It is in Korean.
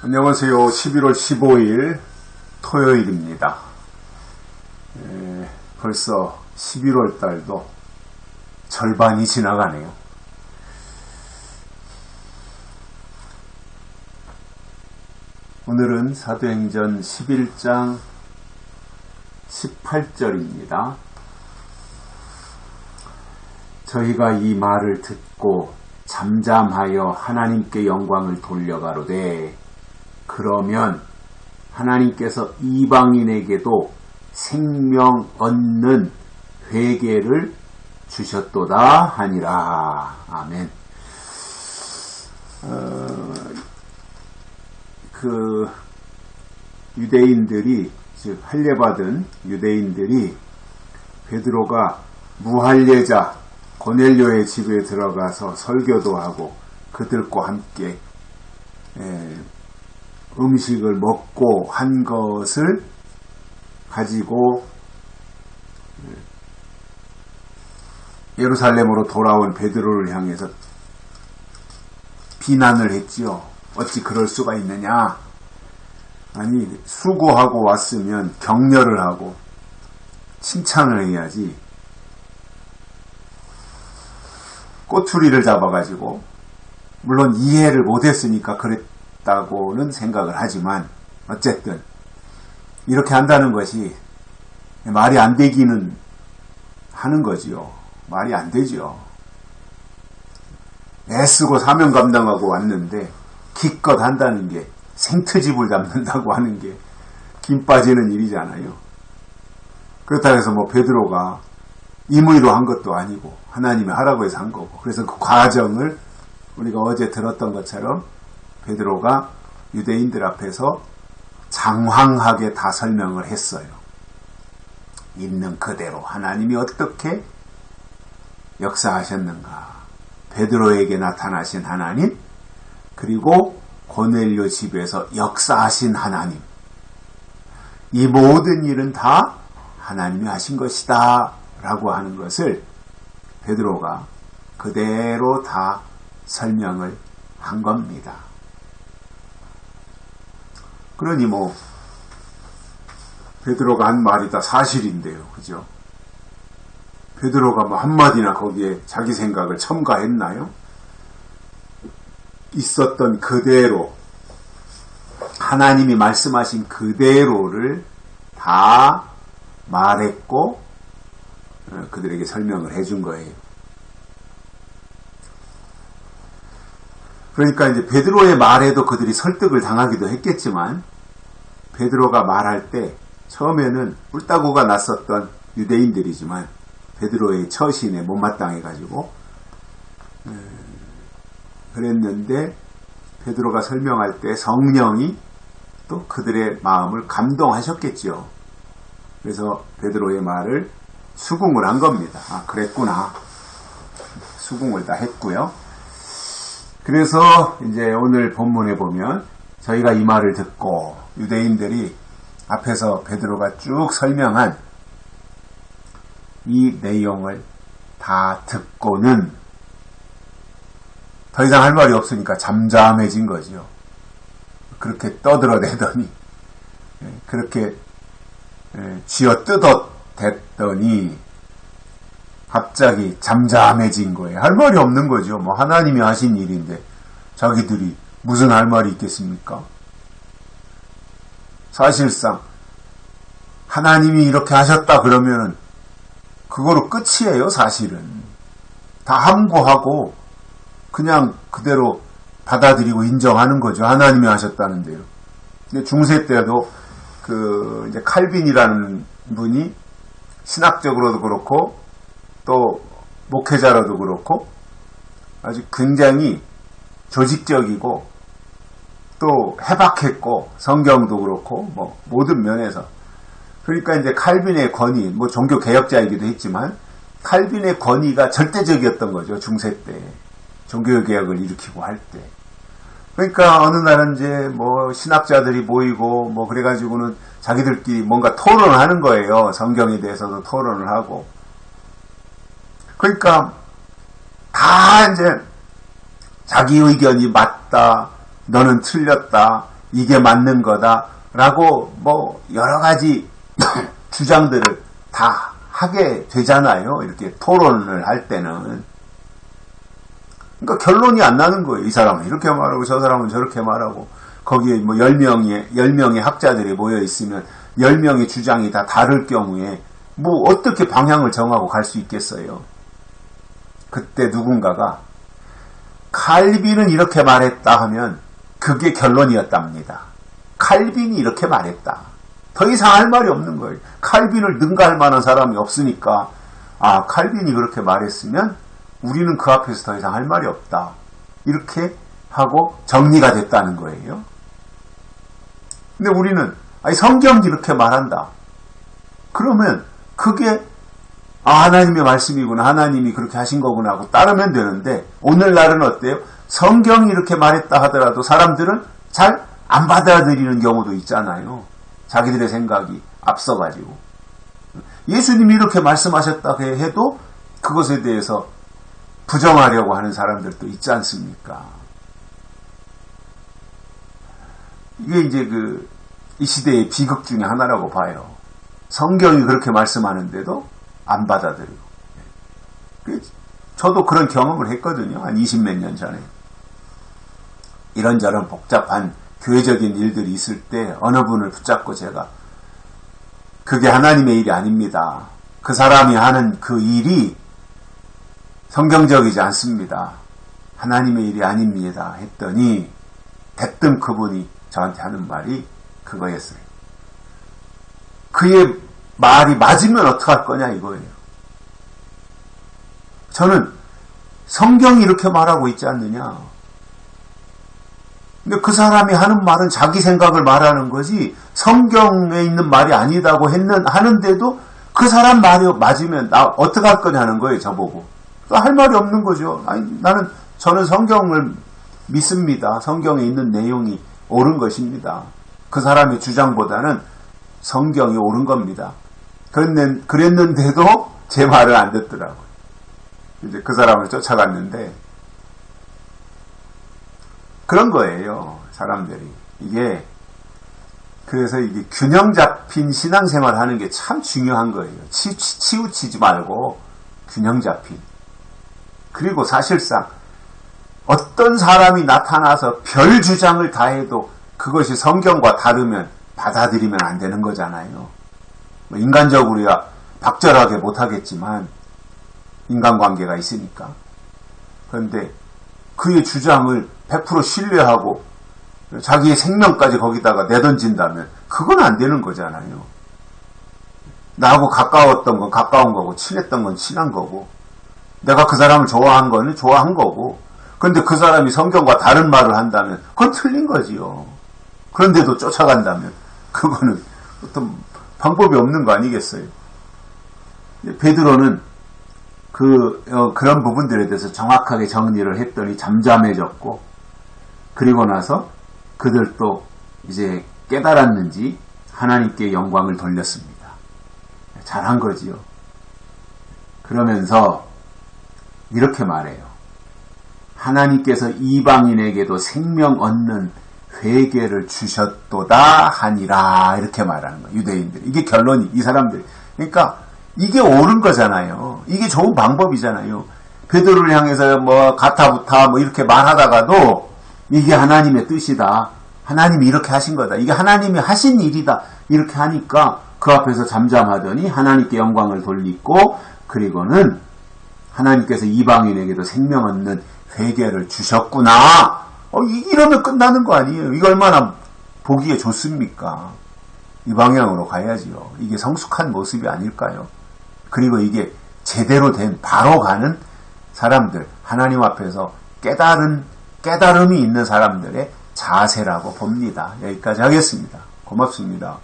안녕하세요. 11월 15일 토요일입니다. 벌써 11월 달도 절반이 지나가네요. 오늘은 사도행전 11장 18절입니다. 저희가 이 말을 듣고 잠잠하여 하나님께 영광을 돌려가로되 그러면 하나님께서 이방인에게도 생명 얻는 회개를 주셨도다 하니라. 아멘. 유대인들이, 즉 할례받은 유대인들이 베드로가 무할례자 고넬료의 집에 들어가서 설교도 하고 그들과 함께 음식을 먹고 한 것을 가지고 예루살렘으로 돌아온 베드로를 향해서 비난을 했지요. 어찌 그럴 수가 있느냐. 아니, 수고하고 왔으면 격려를 하고 칭찬을 해야지 꼬투리를 잡아가지고, 물론 이해를 못했으니까 그랬다고는 생각을 하지만 어쨌든 이렇게 한다는 것이 말이 안 되기는 하는 거지요. 말이 안 되지요. 애쓰고 사명 감당하고 왔는데 기껏 한다는 게 생트집을 잡는다고 하는 게 김 빠지는 일이잖아요. 그렇다고 해서 베드로가 임의로 한 것도 아니고 하나님이 하라고 해서 한 거고, 그래서 그 과정을 우리가 어제 들었던 것처럼 베드로가 유대인들 앞에서 장황하게 다 설명을 했어요. 있는 그대로 하나님이 어떻게 역사하셨는가, 베드로에게 나타나신 하나님, 그리고 고넬료 집에서 역사하신 하나님, 이 모든 일은 다 하나님이 하신 것이다 라고 하는 것을 베드로가 그대로 다 설명을 한 겁니다. 그러니 베드로가 한 말이 다 사실인데요. 그죠? 베드로가 한마디나 거기에 자기 생각을 첨가했나요? 있었던 그대로, 하나님이 말씀하신 그대로를 다 말했고 그들에게 설명을 해준 거예요. 그러니까 이제 베드로의 말에도 그들이 설득을 당하기도 했겠지만, 베드로가 말할 때 처음에는 뿔따구가 났었던 유대인들이지만 베드로의 처신에 못마땅해가지고 그랬는데, 베드로가 설명할 때 성령이 또 그들의 마음을 감동하셨겠지요. 그래서 베드로의 말을 수긍을 한 겁니다. 아, 그랬구나. 수긍을 다 했고요. 그래서 이제 오늘 본문에 보면 저희가 이 말을 듣고, 유대인들이 앞에서 베드로가 쭉 설명한 이 내용을 다 듣고는 더 이상 할 말이 없으니까 잠잠해진 거죠. 그렇게 떠들어대더니, 그렇게 쥐어뜯어댔더니 갑자기 잠잠해진 거예요. 할 말이 없는 거죠. 하나님이 하신 일인데 자기들이 무슨 할 말이 있겠습니까? 사실상 하나님이 이렇게 하셨다 그러면은 그거로 끝이에요. 사실은 다 함구하고 그냥 그대로 받아들이고 인정하는 거죠. 하나님이 하셨다는데요. 근데 중세 때도 이제 칼빈이라는 분이 신학적으로도 그렇고 또 목회자로도 그렇고 아주 굉장히 조직적이고 또 해박했고, 성경도 그렇고 모든 면에서, 그러니까 이제 칼빈의 권위, 종교 개혁자이기도 했지만 칼빈의 권위가 절대적이었던 거죠. 중세 때 종교 개혁을 일으키고 할 때. 그러니까 어느 날은 이제 신학자들이 모이고 그래가지고는 자기들끼리 뭔가 토론을 하는 거예요. 성경에 대해서도 토론을 하고. 그러니까 다 이제 자기 의견이 맞다, 너는 틀렸다, 이게 맞는 거다라고 뭐 여러 가지 주장들을 다 하게 되잖아요. 이렇게 토론을 할 때는. 그러니까 결론이 안 나는 거예요. 이 사람은 이렇게 말하고 저 사람은 저렇게 말하고 거기에 뭐 10명의 학자들이 모여 있으면 10명의 주장이 다 다를 경우에 뭐 어떻게 방향을 정하고 갈 수 있겠어요. 그때 누군가가 칼빈은 이렇게 말했다 하면 그게 결론이었답니다. 칼빈이 이렇게 말했다. 더 이상 할 말이 없는 거예요. 칼빈을 능가할 만한 사람이 없으니까 아, 칼빈이 그렇게 말했으면 우리는 그 앞에서 더 이상 할 말이 없다. 이렇게 하고 정리가 됐다는 거예요. 근데 우리는 아니, 성경이 이렇게 말한다. 그러면 그게 하나님의 말씀이구나. 하나님이 그렇게 하신 거구나 하고 따르면 되는데 오늘날은 어때요? 성경이 이렇게 말했다 하더라도 사람들은 잘 안 받아들이는 경우도 있잖아요. 자기들의 생각이 앞서가지고. 예수님이 이렇게 말씀하셨다 해도 그것에 대해서 부정하려고 하는 사람들도 있지 않습니까? 이게 이제 이 시대의 비극 중에 하나라고 봐요. 성경이 그렇게 말씀하는데도 안 받아들이고. 저도 그런 경험을 했거든요. 한 20몇 년 전에. 이런저런 복잡한 교회적인 일들이 있을 때 어느 분을 붙잡고 제가 그게 하나님의 일이 아닙니다. 그 사람이 하는 그 일이 성경적이지 않습니다. 하나님의 일이 아닙니다. 했더니 대뜸 그분이 저한테 하는 말이 그거였어요. 그의 말이 맞으면 어떡할 거냐 이거예요. 저는 성경이 이렇게 말하고 있지 않느냐. 근데 그 사람이 하는 말은 자기 생각을 말하는 거지 성경에 있는 말이 아니다고 하는데도 그 사람 말이 맞으면 나 어떡할 거냐는 거예요. 저보고. 할 말이 없는 거죠. 아니, 저는 성경을 믿습니다. 성경에 있는 내용이 옳은 것입니다. 그 사람의 주장보다는 성경이 옳은 겁니다. 그랬는데도 제 말을 안 듣더라고요. 이제 그 사람을 쫓아갔는데 그런 거예요. 사람들이. 그래서 이게 균형 잡힌 신앙생활 하는 게 참 중요한 거예요. 치우치지 말고 균형 잡힌. 그리고 사실상 어떤 사람이 나타나서 별 주장을 다 해도 그것이 성경과 다르면 받아들이면 안 되는 거잖아요. 인간적으로야 박절하게 못하겠지만 인간관계가 있으니까. 그런데 그의 주장을 100% 신뢰하고 자기의 생명까지 거기다가 내던진다면 그건 안 되는 거잖아요. 나하고 가까웠던 건 가까운 거고 친했던 건 친한 거고 내가 그 사람을 좋아한 거는 좋아한 거고 그런데 그 사람이 성경과 다른 말을 한다면 그건 틀린 거지요. 그런데도 쫓아간다면 그거는 어떤 방법이 없는 거 아니겠어요? 베드로는 그런 부분들에 대해서 정확하게 정리를 했더니 잠잠해졌고 그리고 나서 그들도 이제 깨달았는지 하나님께 영광을 돌렸습니다. 잘한 거지요. 그러면서 이렇게 말해요. 하나님께서 이방인에게도 생명 얻는 회개를 주셨도다 하니라 이렇게 말하는 거예요. 유대인들. 이게 결론이 이 사람들. 그러니까 이게 옳은 거잖아요. 이게 좋은 방법이잖아요. 베드로를 향해서 뭐 가타부타 뭐 이렇게 말하다가도 이게 하나님의 뜻이다. 하나님이 이렇게 하신 거다. 이게 하나님이 하신 일이다. 이렇게 하니까 그 앞에서 잠잠하더니 하나님께 영광을 돌리고 그리고는 하나님께서 이방인에게도 생명 얻는 회개를 주셨구나. 이러면 끝나는 거 아니에요. 이거 얼마나 보기에 좋습니까? 이 방향으로 가야지요. 이게 성숙한 모습이 아닐까요? 그리고 이게 제대로 된 바로 가는 사람들, 하나님 앞에서 깨달음이 있는 사람들의 자세라고 봅니다. 여기까지 하겠습니다. 고맙습니다.